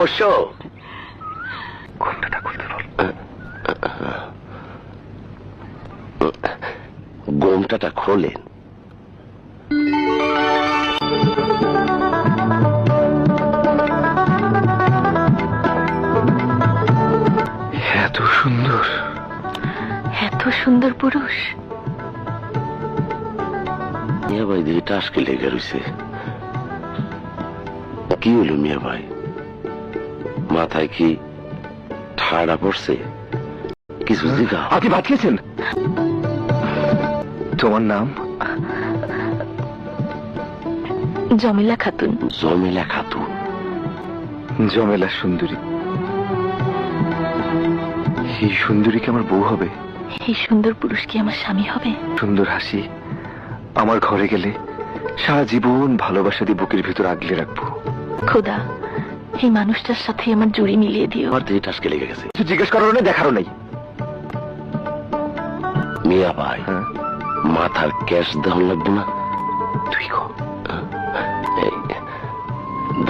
অবশ্য ঘোমটাটা খুলতে বল। ঘোমটাটা খোলেন। এত সুন্দর, এত সুন্দর পুরুষ। মিয়া ভাই দিয়ে টাসকে লেগে রয়েছে। কি হলো মিয়া ভাই? মাথায় কি ঠাড়া পড়ছে? কিছু জিগা। আপনি ভাত খেয়েছেন? তোমার নাম? জমিলা খাতুন। জমিলা খাতুন। জমেলা সুন্দরী। এই সুন্দরী কি আমার বউ হবে? এই সুন্দর পুরুষ কি আমার স্বামী হবে? সুন্দর হাসি আমার ঘরে গেলে সারা জীবন ভালোবাসা দিয়ে বুকের ভিতর আগলে রাখবো। খোদা, এই মানুষটার সাথে আমার জুড়ি মিলিয়ে দিও। আমার দিয়ে টাসকে লেগে গেছে। কিছু জিজ্ঞেস করারও নেই, দেখারও নেই। মিয়া ভাই, হ্যাঁ, মাথার ক্যাশ দেওয়া লাগবে না? তুই কো। এই,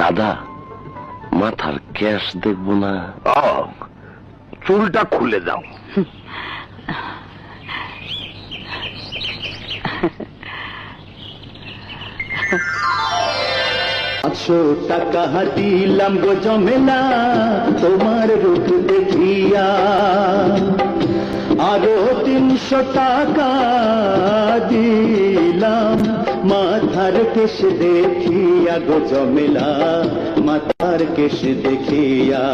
দাদা, মাথার ক্যাশ দেখবো না? চুলটা খুলে দাও। টাকা দিলাম গো জমেলা তোমার রূপ দেখিয়া, আরো 300 টাকা দিলাম মাথার কেশ দেখিয়া গো জমেলা, মাথার কেশ দেখিয়া।